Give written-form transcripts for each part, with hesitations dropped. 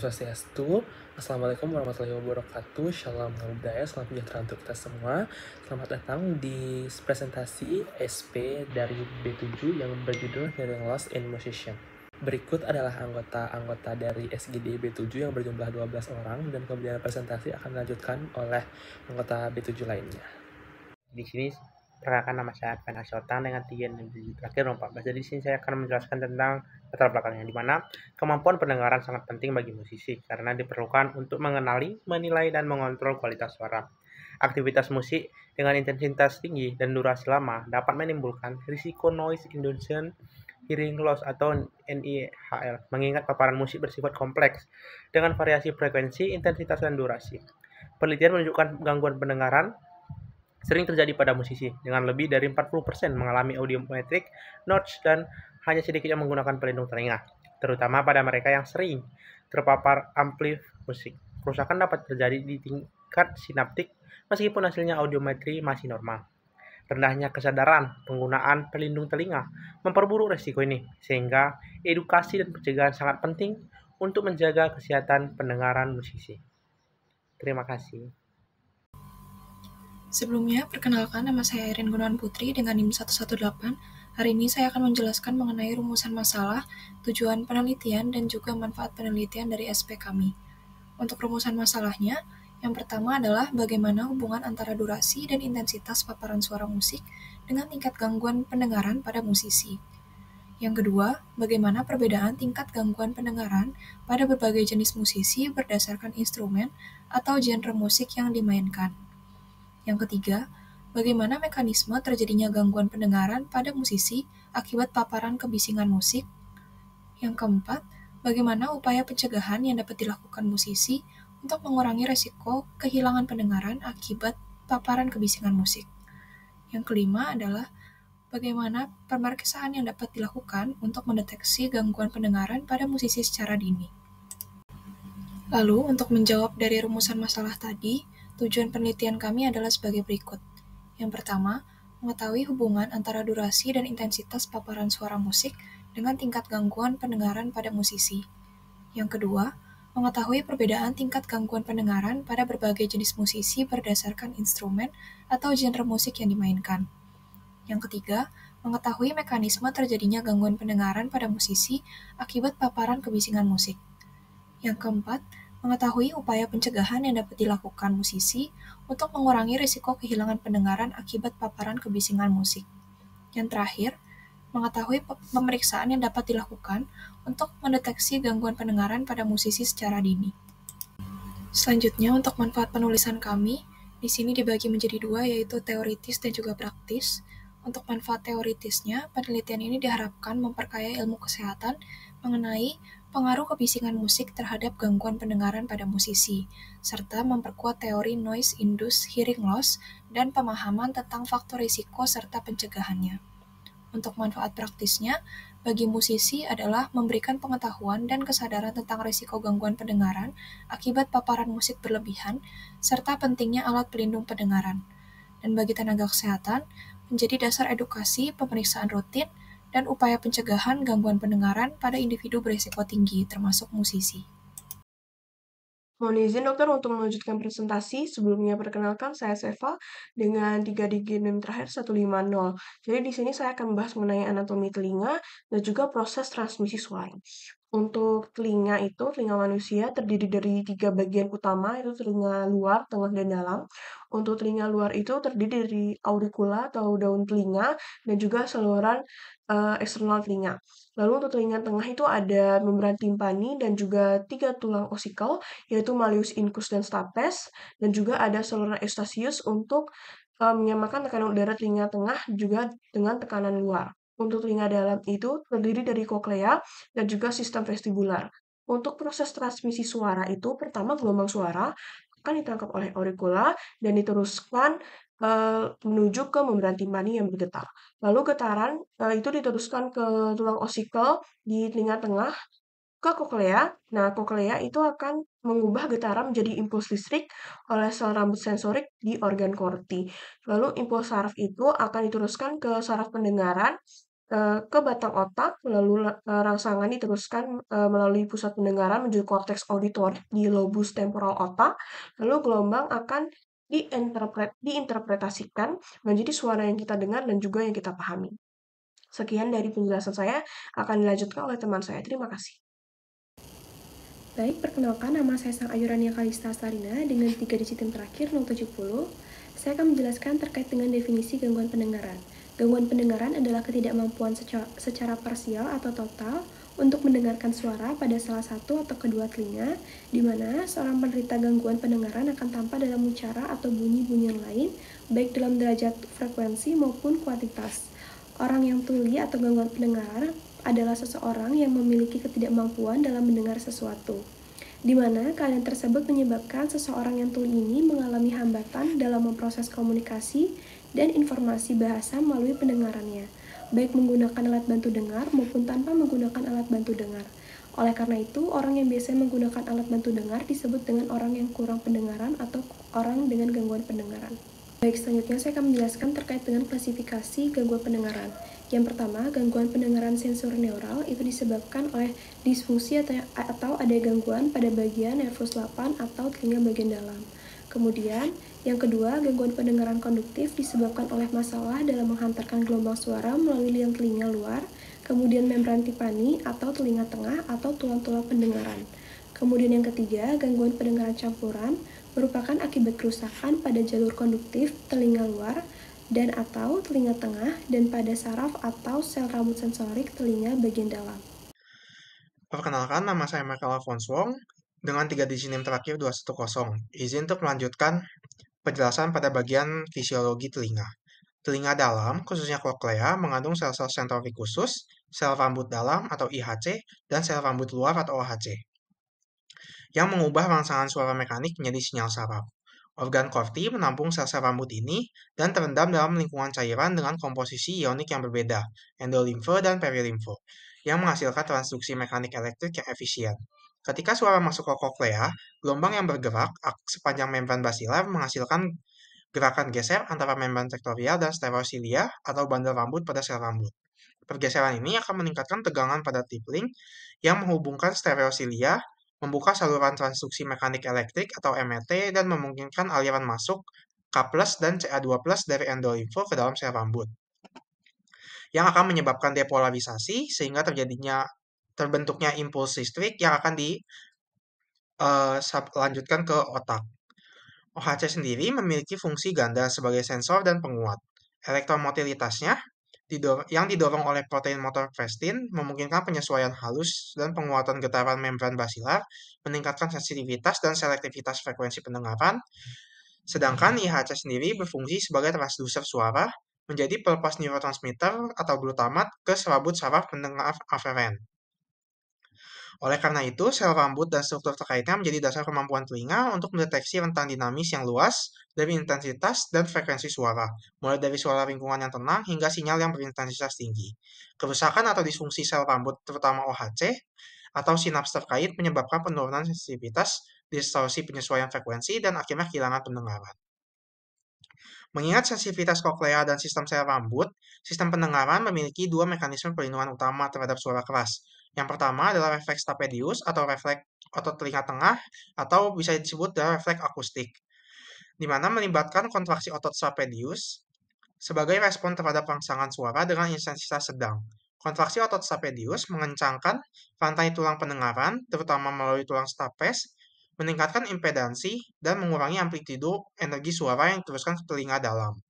Swastiastu. Assalamualaikum warahmatullahi wabarakatuh. Shalom nama budaya, salam sejahtera untuk kita semua. Selamat datang di presentasi SP dari B7 yang berjudul Hearing Loss in Musician. Berikut adalah anggota-anggota dari SGD B7 yang berjumlah 12 orang, dan kemudian presentasi akan dilanjutkan oleh anggota B7 lainnya. Di sini perkenalkan, nama saya Advan Asyotang dengan tinggian terakhir 14. Jadi di sini saya akan menjelaskan tentang latar belakangnya, di mana kemampuan pendengaran sangat penting bagi musisi karena diperlukan untuk mengenali, menilai, dan mengontrol kualitas suara. Aktivitas musik dengan intensitas tinggi dan durasi lama dapat menimbulkan risiko noise induction hearing loss atau NIHL, mengingat paparan musik bersifat kompleks dengan variasi frekuensi, intensitas, dan durasi. Penelitian menunjukkan gangguan pendengaran sering terjadi pada musisi, dengan lebih dari 40% mengalami audiometric notch dan hanya sedikit yang menggunakan pelindung telinga, terutama pada mereka yang sering terpapar amplif musik. Kerusakan dapat terjadi di tingkat sinaptik meskipun hasilnya audiometri masih normal. Rendahnya kesadaran penggunaan pelindung telinga memperburuk resiko ini, sehingga edukasi dan pencegahan sangat penting untuk menjaga kesehatan pendengaran musisi. Terima kasih. Sebelumnya, perkenalkan, nama saya Erin Gunawan Putri dengan NIM 118. Hari ini saya akan menjelaskan mengenai rumusan masalah, tujuan penelitian, dan juga manfaat penelitian dari SP kami. Untuk rumusan masalahnya, yang pertama adalah bagaimana hubungan antara durasi dan intensitas paparan suara musik dengan tingkat gangguan pendengaran pada musisi. Yang kedua, bagaimana perbedaan tingkat gangguan pendengaran pada berbagai jenis musisi berdasarkan instrumen atau genre musik yang dimainkan. Yang ketiga, bagaimana mekanisme terjadinya gangguan pendengaran pada musisi akibat paparan kebisingan musik. Yang keempat, bagaimana upaya pencegahan yang dapat dilakukan musisi untuk mengurangi resiko kehilangan pendengaran akibat paparan kebisingan musik. Yang kelima adalah bagaimana pemeriksaan yang dapat dilakukan untuk mendeteksi gangguan pendengaran pada musisi secara dini. Lalu, untuk menjawab dari rumusan masalah tadi, tujuan penelitian kami adalah sebagai berikut. Yang pertama, mengetahui hubungan antara durasi dan intensitas paparan suara musik dengan tingkat gangguan pendengaran pada musisi. Yang kedua, mengetahui perbedaan tingkat gangguan pendengaran pada berbagai jenis musisi berdasarkan instrumen atau genre musik yang dimainkan. Yang ketiga, mengetahui mekanisme terjadinya gangguan pendengaran pada musisi akibat paparan kebisingan musik. Yang keempat, mengetahui upaya pencegahan yang dapat dilakukan musisi untuk mengurangi risiko kehilangan pendengaran akibat paparan kebisingan musik. Yang terakhir, mengetahui pemeriksaan yang dapat dilakukan untuk mendeteksi gangguan pendengaran pada musisi secara dini. Selanjutnya, untuk manfaat penulisan kami, di sini dibagi menjadi dua, yaitu teoritis dan juga praktis. Untuk manfaat teoritisnya, penelitian ini diharapkan memperkaya ilmu kesehatan mengenai pengaruh kebisingan musik terhadap gangguan pendengaran pada musisi, serta memperkuat teori noise-induced hearing loss dan pemahaman tentang faktor risiko serta pencegahannya. Untuk manfaat praktisnya, bagi musisi adalah memberikan pengetahuan dan kesadaran tentang risiko gangguan pendengaran akibat paparan musik berlebihan, serta pentingnya alat pelindung pendengaran. Dan bagi tenaga kesehatan, menjadi dasar edukasi, pemeriksaan rutin, dan upaya pencegahan gangguan pendengaran pada individu berisiko tinggi, termasuk musisi. Mohon izin dokter untuk melanjutkan presentasi. Sebelumnya perkenalkan, saya Seva dengan 3 digit NIM terakhir 150. Jadi di sini saya akan membahas mengenai anatomi telinga dan juga proses transmisi suara. Untuk telinga itu, telinga manusia terdiri dari 3 bagian utama, yaitu telinga luar, tengah, dan dalam. Untuk telinga luar itu terdiri dari auricula atau daun telinga dan juga saluran eksternal telinga. Lalu untuk telinga tengah itu ada membran timpani dan juga 3 tulang osikel, yaitu malleus, incus, dan stapes, dan juga ada saluran eustachius untuk menyamakan tekanan udara telinga tengah juga dengan tekanan luar. Untuk telinga dalam itu terdiri dari koklea dan juga sistem vestibular. Untuk proses transmisi suara itu, pertama gelombang suara akan ditangkap oleh auricula dan diteruskan menuju ke membran timpani yang bergetar. Lalu getaran itu diteruskan ke tulang osikel di telinga tengah ke koklea. Nah, koklea itu akan mengubah getaran menjadi impuls listrik oleh sel rambut sensorik di organ korti. Lalu impuls saraf itu akan diteruskan ke saraf pendengaran ke batang otak, lalu rangsangan diteruskan melalui pusat pendengaran menuju korteks auditorik di lobus temporal otak, lalu gelombang akan diinterpretasikan menjadi suara yang kita dengar dan juga yang kita pahami. Sekian dari penjelasan saya, akan dilanjutkan oleh teman saya. Terima kasih. Baik, perkenalkan nama saya Sang Ayurania Kalista Astarina dengan 3 digit tim terakhir 070. Saya akan menjelaskan terkait dengan definisi gangguan pendengaran. Gangguan pendengaran adalah ketidakmampuan secara parsial atau total untuk mendengarkan suara pada salah satu atau kedua telinga, di mana seorang penderita gangguan pendengaran akan tanpa dalam bicara atau bunyi-bunyian lain, baik dalam derajat frekuensi maupun kuantitas. Orang yang tuli atau gangguan pendengaran adalah seseorang yang memiliki ketidakmampuan dalam mendengar sesuatu, di mana keadaan tersebut menyebabkan seseorang yang tuli ini mengalami hambatan dalam memproses komunikasi dan informasi bahasa melalui pendengarannya, baik menggunakan alat bantu dengar maupun tanpa menggunakan alat bantu dengar. Oleh karena itu, orang yang biasanya menggunakan alat bantu dengar disebut dengan orang yang kurang pendengaran atau orang dengan gangguan pendengaran. Baik, selanjutnya saya akan menjelaskan terkait dengan klasifikasi gangguan pendengaran. Yang pertama, gangguan pendengaran sensorineural itu disebabkan oleh disfungsi atau ada gangguan pada bagian nervus 8 atau telinga bagian dalam. Kemudian, yang kedua, gangguan pendengaran konduktif disebabkan oleh masalah dalam menghantarkan gelombang suara melalui liang telinga luar, kemudian membran tipani atau telinga tengah atau tulang-tulang pendengaran. Kemudian yang ketiga, gangguan pendengaran campuran merupakan akibat kerusakan pada jalur konduktif telinga luar dan atau telinga tengah dan pada saraf atau sel rambut sensorik telinga bagian dalam. Perkenalkan, nama saya Michael Alphonse Wong dengan 3 digit NIM terakhir 210. Izin untuk melanjutkan penjelasan pada bagian fisiologi telinga. Telinga dalam, khususnya koklea, mengandung sel-sel sentrofik khusus, sel rambut dalam atau IHC, dan sel rambut luar atau OHC, yang mengubah rangsangan suara mekanik menjadi sinyal saraf. Organ Corti menampung sel-sel rambut ini dan terendam dalam lingkungan cairan dengan komposisi ionik yang berbeda, endolimfe dan perilimfe, yang menghasilkan transduksi mekanik elektrik yang efisien. Ketika suara masuk ke koklea, gelombang yang bergerak sepanjang membran basilar menghasilkan gerakan geser antara membran tektorial dan stereosilia atau bandel rambut pada sel rambut. Pergeseran ini akan meningkatkan tegangan pada tipling yang menghubungkan stereosilia, membuka saluran transduksi mekanik elektrik atau MET dan memungkinkan aliran masuk K+ dan Ca2+ dari endolimfe ke dalam sel rambut, yang akan menyebabkan depolarisasi sehingga terbentuknya impuls listrik yang akan dilanjutkan ke otak. OHC sendiri memiliki fungsi ganda sebagai sensor dan penguat. Elektromotilitasnya yang didorong oleh protein motor vestin memungkinkan penyesuaian halus dan penguatan getaran membran basilar, meningkatkan sensitivitas dan selektivitas frekuensi pendengaran. Sedangkan IHC sendiri berfungsi sebagai transducer suara, menjadi pelepas neurotransmitter atau glutamat ke serabut saraf pendengar aferen. Oleh karena itu, sel rambut dan struktur terkaitnya menjadi dasar kemampuan telinga untuk mendeteksi rentang dinamis yang luas dari intensitas dan frekuensi suara, mulai dari suara lingkungan yang tenang hingga sinyal yang berintensitas tinggi. Kerusakan atau disfungsi sel rambut, terutama OHC, atau sinaps terkait menyebabkan penurunan sensitivitas, distorsi penyesuaian frekuensi, dan akhirnya kehilangan pendengaran. Mengingat sensitivitas koklea dan sistem sel rambut, sistem pendengaran memiliki 2 mekanisme perlindungan utama terhadap suara keras. Yang pertama adalah refleks stapedius atau refleks otot telinga tengah, atau bisa disebut dengan refleks akustik, di mana melibatkan kontraksi otot stapedius sebagai respon terhadap rangsangan suara dengan intensitas sedang. Kontraksi otot stapedius mengencangkan rantai tulang pendengaran, terutama melalui tulang stapes, meningkatkan impedansi, dan mengurangi amplitudo energi suara yang diteruskan ke telinga dalam.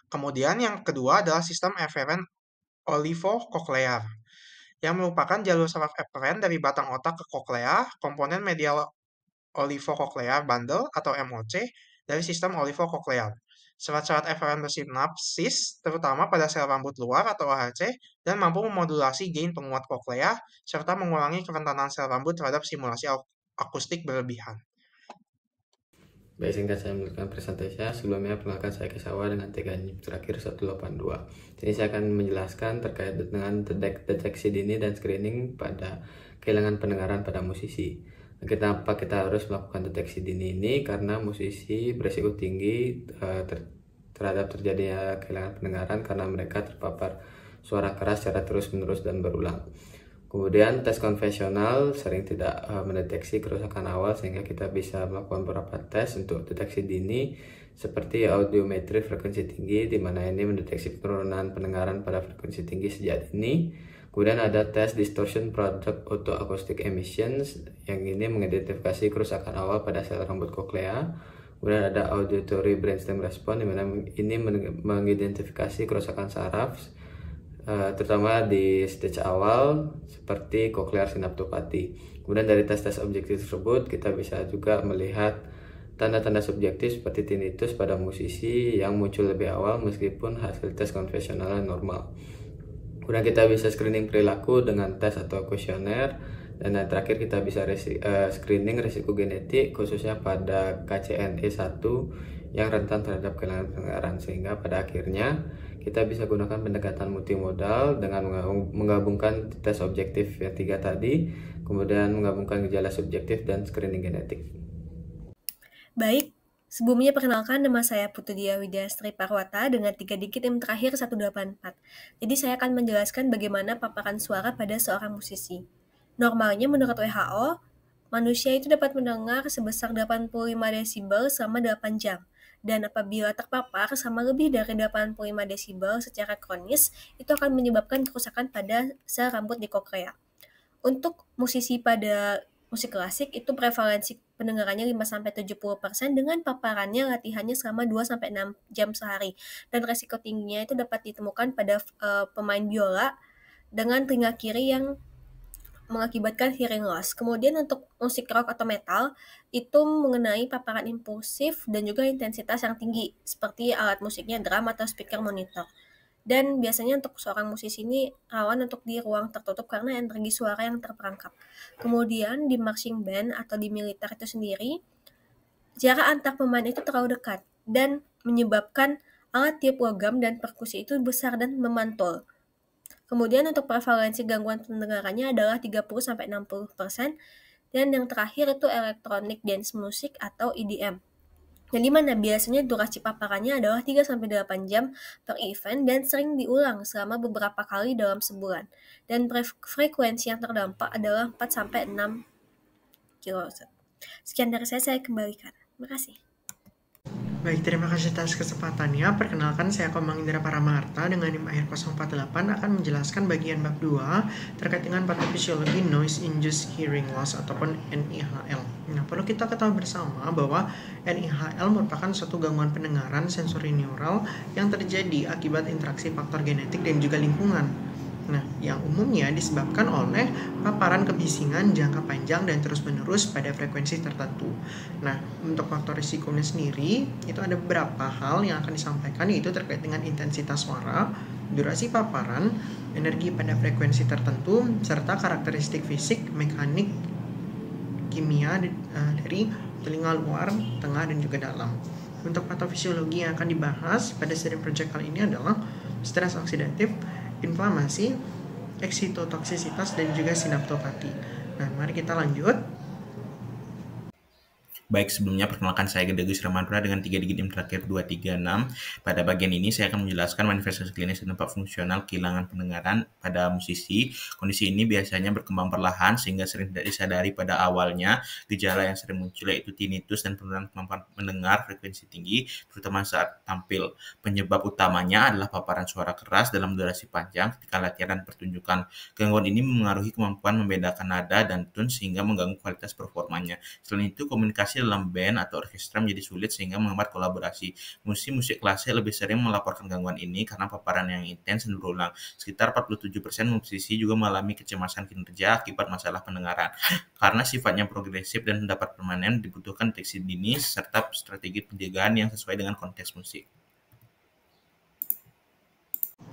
Kemudian yang kedua adalah sistem eferen olivococlear, yang merupakan jalur saraf eferen dari batang otak ke koklea, komponen medial olivococlear bundle atau MOC dari sistem olivococlear. Serat-serat eferen bersinapsis, terutama pada sel rambut luar atau OHC, dan mampu memodulasi gain penguat koklea, serta mengurangi kerentanan sel rambut terhadap stimulasi akustik berlebihan. Baik, singkat saya melanjutkan presentasinya. Sebelumnya, perkenalkan saya Kesawa dengan TKN terakhir 182. Jadi saya akan menjelaskan terkait dengan deteksi dini dan screening pada kehilangan pendengaran pada musisi. Kenapa kita harus melakukan deteksi dini ini? Karena musisi berisiko tinggi terhadap terjadinya kehilangan pendengaran karena mereka terpapar suara keras secara terus-menerus dan berulang. Kemudian tes konvensional sering tidak mendeteksi kerusakan awal, sehingga kita bisa melakukan beberapa tes untuk deteksi dini seperti audiometri frekuensi tinggi, di mana ini mendeteksi penurunan pendengaran pada frekuensi tinggi sejak dini. Kemudian ada tes distortion product autoacoustic emissions, yang ini mengidentifikasi kerusakan awal pada sel rambut koklea. Kemudian ada auditory brainstem response, di mana ini mengidentifikasi kerusakan saraf, terutama di stage awal seperti cochlear synaptopathy. Kemudian dari tes-tes objektif tersebut kita bisa juga melihat tanda-tanda subjektif seperti tinnitus pada musisi yang muncul lebih awal meskipun hasil tes konvensionalnya normal. Kemudian kita bisa screening perilaku dengan tes atau kuesioner, dan yang terakhir kita bisa screening risiko genetik khususnya pada KCNE1 yang rentan terhadap kehilangan pendengaran, sehingga pada akhirnya kita bisa gunakan pendekatan multimodal dengan menggabungkan tes objektif yang 3 tadi, kemudian menggabungkan gejala subjektif dan screening genetik. Baik, sebelumnya perkenalkan, nama saya Putu Dia Widyastri Parwata dengan 3 digit NIM terakhir 184. Jadi saya akan menjelaskan bagaimana paparan suara pada seorang musisi. Normalnya menurut WHO, manusia itu dapat mendengar sebesar 85 desibel selama 8 jam. Dan apabila terpapar sama lebih dari 85 desibel secara kronis, itu akan menyebabkan kerusakan pada sel rambut di koklea. Untuk musisi pada musik klasik, itu prevalensi pendengarannya 5-70% dengan paparannya latihannya selama 2-6 jam sehari. Dan resiko tingginya itu dapat ditemukan pada pemain biola dengan telinga kiri yang mengakibatkan hearing loss. Kemudian untuk musik rock atau metal, itu mengenai paparan impulsif dan juga intensitas yang tinggi, seperti alat musiknya drum atau speaker monitor. Dan biasanya untuk seorang musisi ini rawan untuk di ruang tertutup karena energi suara yang terperangkap. Kemudian di marching band atau di militer itu sendiri, jarak antar pemain itu terlalu dekat dan menyebabkan alat tiup logam dan perkusi itu besar dan memantul. Kemudian untuk prevalensi gangguan pendengarannya adalah 30-60%, dan yang terakhir itu electronic dance music atau EDM. Yang dimana biasanya durasi paparannya adalah 3-8 jam per event dan sering diulang selama beberapa kali dalam sebulan. Dan frekuensi yang terdampak adalah 4-6 kHz. Sekian dari saya kembalikan. Terima kasih. Baik, terima kasih atas kesempatannya. Perkenalkan, saya Komang Indra Paramarta dengan NIM akhir 048 akan menjelaskan bagian bab 2 terkait dengan pathofisiologi noise induced hearing loss ataupun NIHL. Nah, perlu kita ketahui bersama bahwa NIHL merupakan suatu gangguan pendengaran sensori neural yang terjadi akibat interaksi faktor genetik dan juga lingkungan. Nah, yang umumnya disebabkan oleh paparan kebisingan jangka panjang dan terus-menerus pada frekuensi tertentu. Nah, untuk faktor risikonya sendiri, itu ada beberapa hal yang akan disampaikan, yaitu terkait dengan intensitas suara, durasi paparan, energi pada frekuensi tertentu, serta karakteristik fisik, mekanik, kimia dari telinga luar, tengah, dan juga dalam. Untuk patofisiologi yang akan dibahas pada seri project kali ini adalah stres oksidatif, inflamasi, eksitotoksisitas, dan juga sinaptopati. Nah, mari kita lanjut. Baik, sebelumnya perkenalkan saya Gedegus Ramadura dengan 3 digit NIM terakhir 236. Pada bagian ini saya akan menjelaskan manifestasi klinis dan dampak fungsional kehilangan pendengaran pada musisi. Kondisi ini biasanya berkembang perlahan sehingga sering tidak disadari pada awalnya. Gejala yang sering muncul yaitu tinnitus dan penurunan kemampuan mendengar frekuensi tinggi, terutama saat tampil. Penyebab utamanya adalah paparan suara keras dalam durasi panjang ketika latihan dan pertunjukan. Gangguan ini memengaruhi kemampuan membedakan nada dan tone sehingga mengganggu kualitas performanya. Selain itu, komunikasi dalam band atau orkestra menjadi sulit sehingga menghambat kolaborasi. Musik klasik lebih sering melaporkan gangguan ini karena paparan yang intens dan berulang. Sekitar 47% musisi juga mengalami kecemasan kinerja akibat masalah pendengaran. Karena sifatnya progresif dan dapat permanen, dibutuhkan deteksi dini serta strategi pencegahan yang sesuai dengan konteks musik.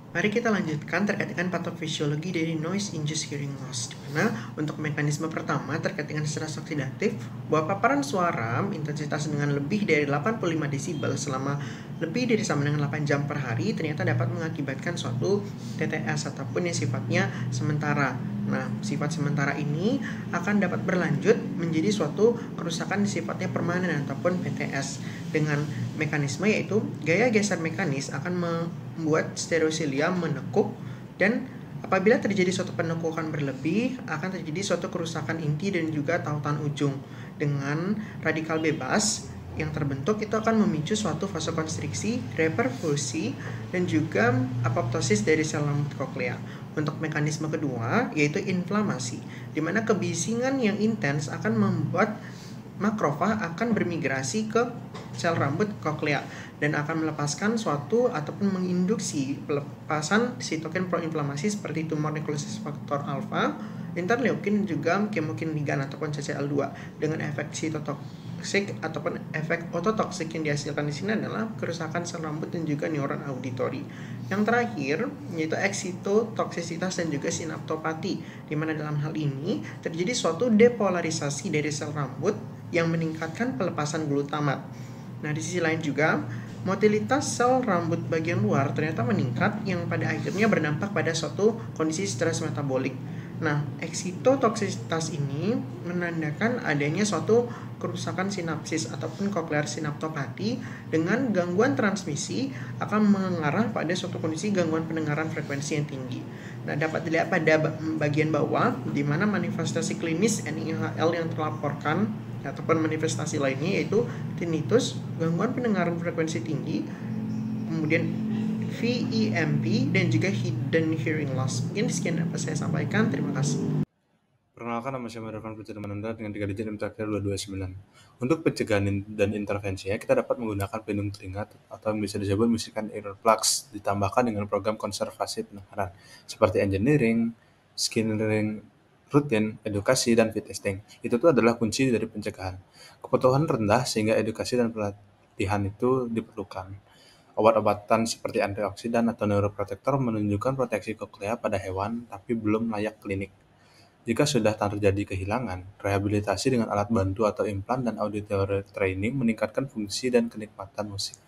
Mari kita lanjutkan terkait dengan pathofisiologi dari noise induced hearing loss. Di mana untuk mekanisme pertama terkait dengan stres oksidatif, bahwa paparan suara intensitas dengan lebih dari 85 desibel selama lebih dari sama dengan 8 jam per hari ternyata dapat mengakibatkan suatu TTS ataupun yang sifatnya sementara. Nah, sifat sementara ini akan dapat berlanjut menjadi suatu kerusakan sifatnya permanen ataupun PTS dengan mekanisme yaitu gaya geser mekanis akan membuat stereosilia menekuk Dan apabila terjadi suatu penekukan berlebih, akan terjadi suatu kerusakan inti dan juga tautan ujung. Dengan radikal bebas yang terbentuk itu akan memicu suatu vasokonstriksi, reperfusi, dan juga apoptosis dari sel rambut koklea. Untuk mekanisme kedua yaitu inflamasi, di mana kebisingan yang intens akan membuat makrofag akan bermigrasi ke sel rambut koklea dan akan melepaskan suatu ataupun menginduksi pelepasan sitokin proinflamasi seperti tumor necrosis faktor alfa, interleukin, juga chemokine ligan ataupun CCL2 dengan efek sitotoksik ataupun efek ototoksik yang dihasilkan di sini adalah kerusakan sel rambut dan juga neuron auditori. Yang terakhir yaitu eksitotoksisitas dan juga sinaptopati, di mana dalam hal ini terjadi suatu depolarisasi dari sel rambut yang meningkatkan pelepasan glutamat. Nah, di sisi lain juga motilitas sel rambut bagian luar ternyata meningkat yang pada akhirnya berdampak pada suatu kondisi stres metabolik. Nah, eksitotoksisitas ini menandakan adanya suatu kerusakan sinapsis ataupun cochlear synaptopathy dengan gangguan transmisi akan mengarah pada suatu kondisi gangguan pendengaran frekuensi yang tinggi. Nah, dapat dilihat pada bagian bawah di mana manifestasi klinis NIHL yang terlaporkan ataupun manifestasi lainnya yaitu tinnitus, gangguan pendengaran frekuensi tinggi, kemudian VEMP, dan juga hidden hearing loss. Mungkin sekian dapat saya sampaikan. Terima kasih. Perkenalkan, nama saya Marifan Putri Mananda dengan 3 digit yang terakhir 229. Untuk pencegahan dan intervensinya, kita dapat menggunakan pelindung telinga atau yang bisa disebut musikan earplugs, ditambahkan dengan program konservasi pendengaran seperti engineering, skinning rutin, edukasi, dan fit testing. Itu tuh adalah kunci dari pencegahan. Kepatuhan rendah sehingga edukasi dan pelatihan itu diperlukan. Obat-obatan seperti antioksidan atau neuroprotektor menunjukkan proteksi koklea pada hewan tapi belum layak klinik. Jika sudah terjadi kehilangan, rehabilitasi dengan alat bantu atau implan dan auditory training meningkatkan fungsi dan kenikmatan musik.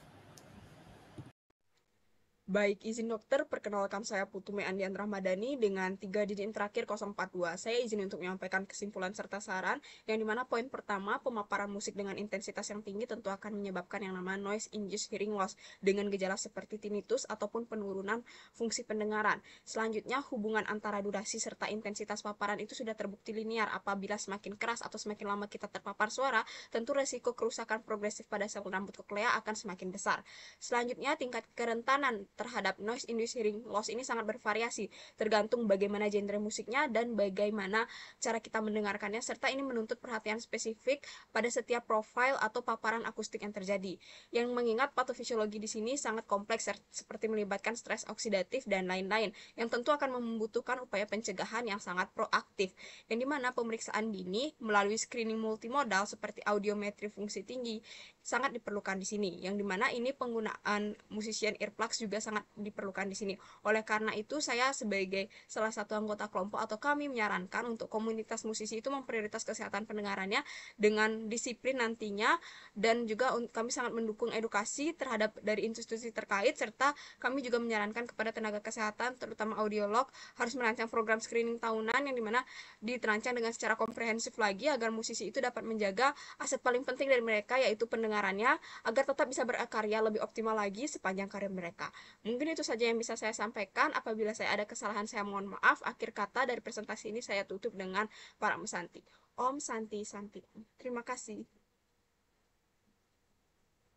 Baik, izin dokter, perkenalkan saya Putu Meandian Rahmadani dengan 3 digit terakhir 042. Saya izin untuk menyampaikan kesimpulan serta saran, yang dimana poin pertama, pemaparan musik dengan intensitas yang tinggi tentu akan menyebabkan yang namanya noise-induced hearing loss dengan gejala seperti tinnitus ataupun penurunan fungsi pendengaran. Selanjutnya, hubungan antara durasi serta intensitas paparan itu sudah terbukti linear. Apabila semakin keras atau semakin lama kita terpapar suara, tentu resiko kerusakan progresif pada sel rambut koklea akan semakin besar. Selanjutnya, tingkat kerentanan terhadap noise-induced hearing loss ini sangat bervariasi, tergantung bagaimana genre musiknya dan bagaimana cara kita mendengarkannya, serta ini menuntut perhatian spesifik pada setiap profil atau paparan akustik yang terjadi. Yang mengingat patofisiologi di sini sangat kompleks, seperti melibatkan stres oksidatif dan lain-lain, yang tentu akan membutuhkan upaya pencegahan yang sangat proaktif, yang dimana pemeriksaan dini melalui screening multimodal seperti audiometri fungsi tinggi sangat diperlukan di sini, yang dimana ini penggunaan musician earplugs juga sangat diperlukan di sini. Oleh karena itu, saya sebagai salah satu anggota kelompok atau kami menyarankan untuk komunitas musisi itu memprioritas kesehatan pendengarannya dengan disiplin nantinya, dan juga kami sangat mendukung edukasi terhadap dari institusi terkait, serta kami juga menyarankan kepada tenaga kesehatan terutama audiolog harus merancang program screening tahunan yang dimana dirancang dengan secara komprehensif lagi agar musisi itu dapat menjaga aset paling penting dari mereka yaitu pendengarannya agar tetap bisa berkarya lebih optimal lagi sepanjang karir mereka. Mungkin itu saja yang bisa saya sampaikan. Apabila saya ada kesalahan, saya mohon maaf. Akhir kata dari presentasi ini saya tutup dengan para Santi. Om Santi Santi. Terima kasih.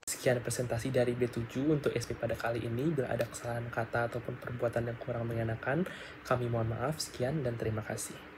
Sekian presentasi dari B7 untuk SP pada kali ini. Bila ada kesalahan kata ataupun perbuatan yang kurang mengenakan, kami mohon maaf. Sekian dan terima kasih.